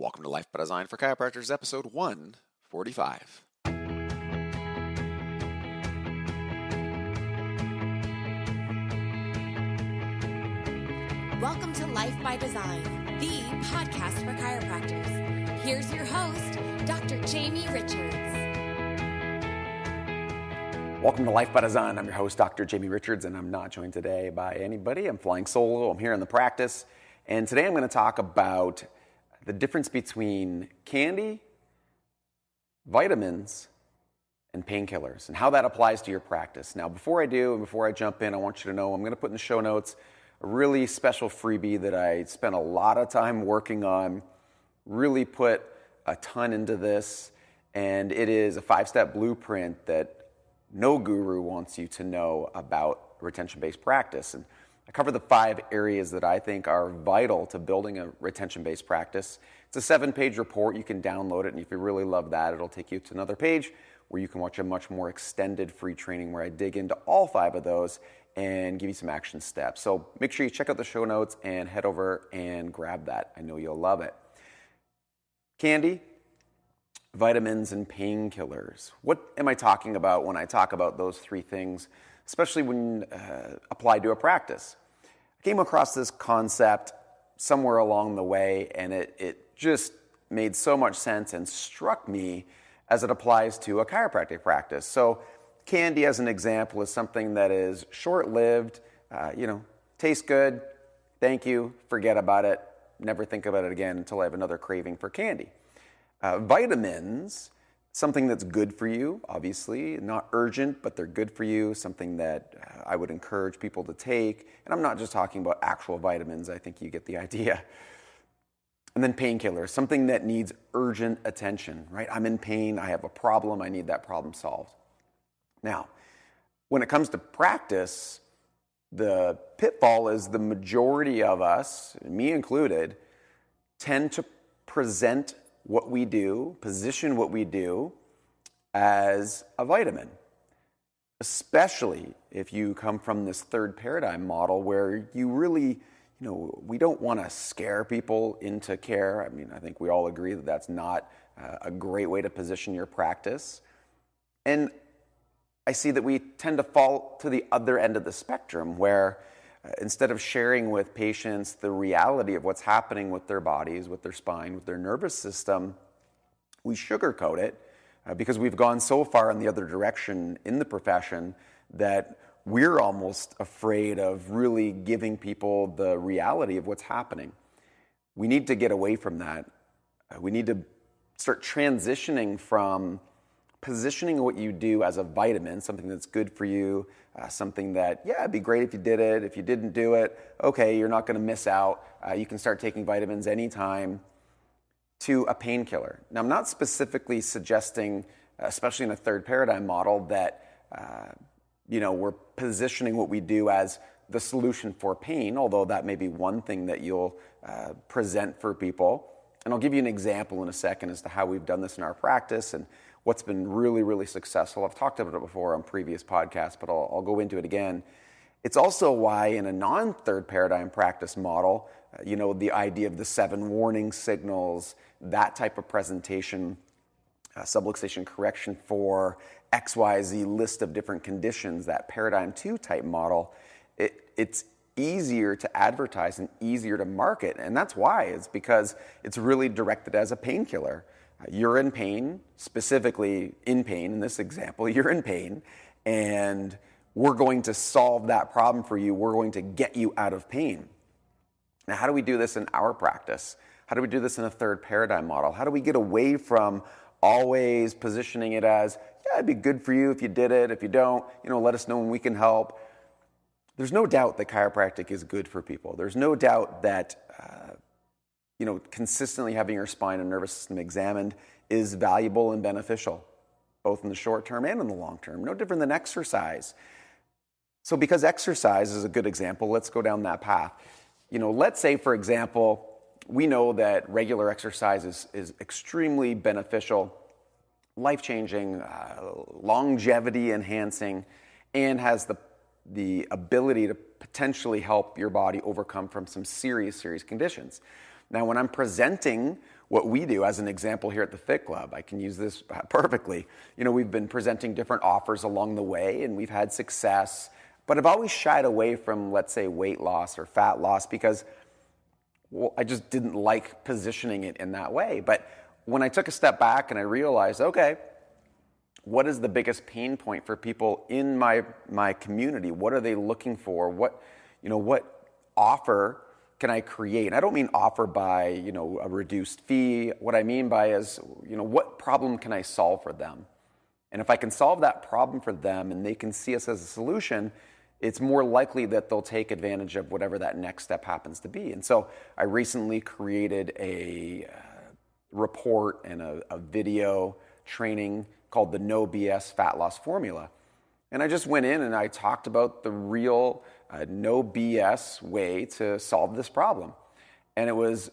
Welcome to Life by Design for Chiropractors, episode 145. Welcome to Life by Design, the podcast for chiropractors. Here's your host, Dr. Jamie Richards. Welcome to Life by Design. I'm your host, Dr. Jamie Richards, and I'm not joined today by anybody. I'm flying solo. I'm here in the practice. And today I'm going to talk about the difference between candy, vitamins, and painkillers, and how that applies to your practice. Now, before I do, and before I jump in, I want you to know I'm going to put in the show notes a really special freebie that I spent a lot of time working on, really put a ton into this, and it is a 5-step blueprint that no guru wants you to know about retention-based practice. And I cover the 5 areas that I think are vital to building a retention-based practice. It's a 7-page report. You can download it, and if you really love that, it'll take you to another page where you can watch a much more extended free training where I dig into all 5 of those and give you some action steps. So make sure you check out the show notes and head over and grab that. I know you'll love it. Candy, vitamins, and painkillers. What am I talking about when I talk about those 3 things, especially when applied to a practice? I came across this concept somewhere along the way, and it just made so much sense and struck me as it applies to a chiropractic practice. So candy, as an example, is something that is short-lived, tastes good, thank you, forget about it, never think about it again until I have another craving for candy. Vitamins, something that's good for you, obviously, not urgent, but they're good for you, something that I would encourage people to take. And I'm not just talking about actual vitamins, I think you get the idea. And then painkillers, something that needs urgent attention, right? I'm in pain, I have a problem, I need that problem solved. Now, when it comes to practice, the pitfall is the majority of us, me included, tend to present what we do, position what we do as a vitamin, especially if you come from this third paradigm model where you really, we don't want to scare people into care. I mean, I think we all agree that that's not a great way to position your practice. And I see that we tend to fall to the other end of the spectrum where instead of sharing with patients the reality of what's happening with their bodies, with their spine, with their nervous system, we sugarcoat it because we've gone so far in the other direction in the profession that we're almost afraid of really giving people the reality of what's happening. We need to get away from that. We need to start transitioning from positioning what you do as a vitamin, something that's good for you, something that, it'd be great if you did it. If you didn't do it, okay, you're not going to miss out. You can start taking vitamins anytime, to a painkiller. Now, I'm not specifically suggesting, especially in a third paradigm model, that we're positioning what we do as the solution for pain, although that may be one thing that you'll present for people. And I'll give you an example in a second as to how we've done this in our practice and what's been really, really successful. I've talked about it before on previous podcasts, but I'll go into it again. It's also why in a non-third paradigm practice model, the idea of the 7 warning signals, that type of presentation, subluxation correction for XYZ list of different conditions, that paradigm 2 type model, it's easier to advertise and easier to market. And that's why. It's because it's really directed as a painkiller. You're in pain, specifically in pain. In this example, you're in pain, and we're going to solve that problem for you. We're going to get you out of pain. Now, how do we do this in our practice? How do we do this in a third paradigm model? How do we get away from always positioning it as, it'd be good for you if you did it. If you don't, let us know when we can help. There's no doubt that chiropractic is good for people. There's no doubt that consistently having your spine and nervous system examined is valuable and beneficial, both in the short term and in the long term. No different than exercise. So because exercise is a good example, let's go down that path. Let's say, for example, we know that regular exercise is extremely beneficial, life-changing, longevity enhancing, and has the ability to potentially help your body overcome from some serious conditions. Now, when I'm presenting what we do as an example here at the Fit Club. I can use this perfectly. We've been presenting different offers along the way, and we've had success, but I've always shied away from, let's say, weight loss or fat loss because, I just didn't like positioning it in that way. But when I took a step back and I realized, okay, what is the biggest pain point for people in my community? What are they looking for? What offer can I create? And I don't mean offer by, a reduced fee. What I mean by is, what problem can I solve for them? And if I can solve that problem for them and they can see us as a solution, it's more likely that they'll take advantage of whatever that next step happens to be. And so I recently created a report and a video training called the No BS Fat Loss Formula. And I just went in and I talked about the real no BS way to solve this problem. And it was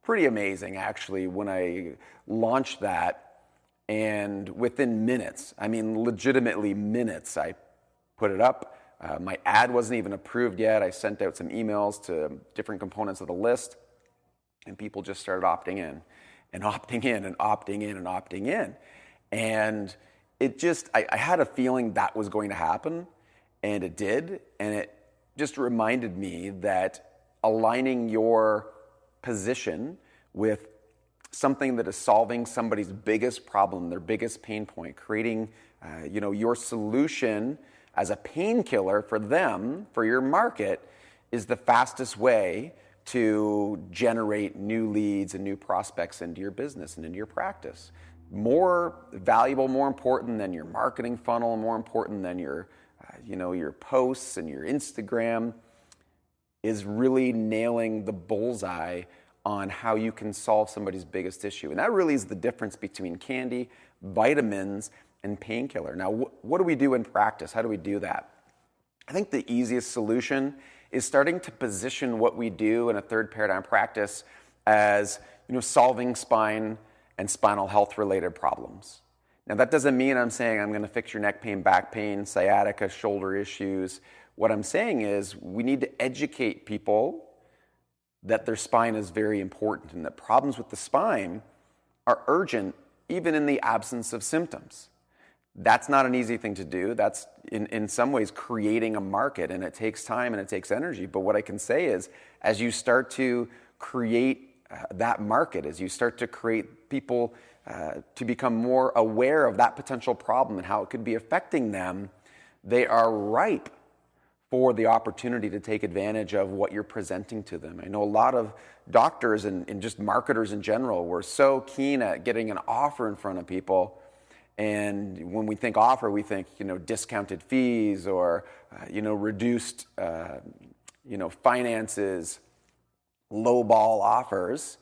pretty amazing, actually, when I launched that. And within minutes, legitimately minutes, I put it up. My ad wasn't even approved yet. I sent out some emails to different components of the list, and people just started opting in and opting in and opting in and opting in. And it just, I had a feeling that was going to happen, and it did. And it just reminded me that aligning your position with something that is solving somebody's biggest problem, their biggest pain point, creating, your solution as a painkiller for them, for your market, is the fastest way to generate new leads and new prospects into your business and into your practice. More valuable, more important than your marketing funnel, more important than your posts and your Instagram, is really nailing the bullseye on how you can solve somebody's biggest issue. And that really is the difference between candy, vitamins, and painkiller. Now, what do we do in practice? How do we do that? I think the easiest solution is starting to position what we do in a third paradigm practice as, solving spine and spinal health related problems. Now, that doesn't mean I'm saying I'm going to fix your neck pain, back pain, sciatica, shoulder issues. What I'm saying is we need to educate people that their spine is very important and that problems with the spine are urgent even in the absence of symptoms. That's not an easy thing to do. That's in some ways creating a market, and it takes time and it takes energy. But what I can say is, as you start to create that market, as you start to create people to become more aware of that potential problem and how it could be affecting them, they are ripe for the opportunity to take advantage of what you're presenting to them. I know a lot of doctors and just marketers in general were so keen at getting an offer in front of people. And when we think offer, we think, discounted fees or, reduced, finances, lowball offers.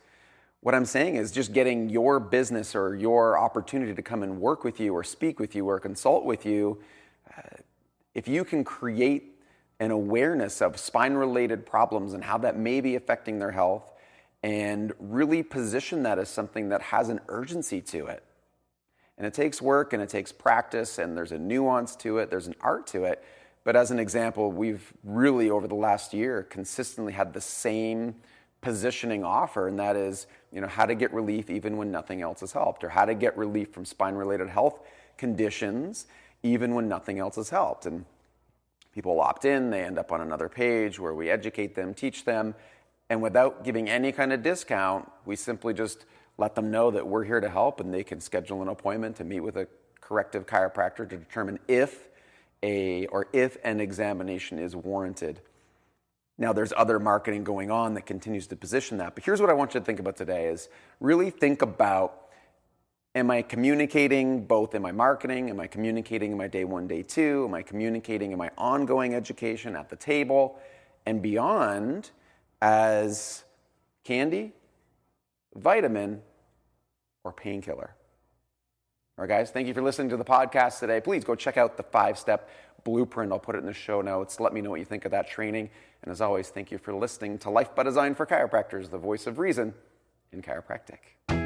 What I'm saying is just getting your business or your opportunity to come and work with you or speak with you or consult with you. If you can create an awareness of spine-related problems and how that may be affecting their health and really position that as something that has an urgency to it. And it takes work and it takes practice and there's a nuance to it, there's an art to it. But as an example, we've really over the last year consistently had the same positioning offer, and that is, how to get relief even when nothing else has helped, or how to get relief from spine-related health conditions even when nothing else has helped. And people opt in, they end up on another page where we educate them, teach them, and without giving any kind of discount, we simply just let them know that we're here to help, and they can schedule an appointment to meet with a corrective chiropractor to determine if an examination is warranted. Now, there's other marketing going on that continues to position that, but here's what I want you to think about today is really think about, am I communicating both in my marketing? Am I communicating in my day one, day two? Am I communicating in my ongoing education at the table and beyond as candy, vitamin, or painkiller? All right, guys, thank you for listening to the podcast today. Please go check out the 5-step blueprint. I'll put it in the show notes. Let me know what you think of that training. And as always, thank you for listening to Life by Design for Chiropractors, the voice of reason in chiropractic.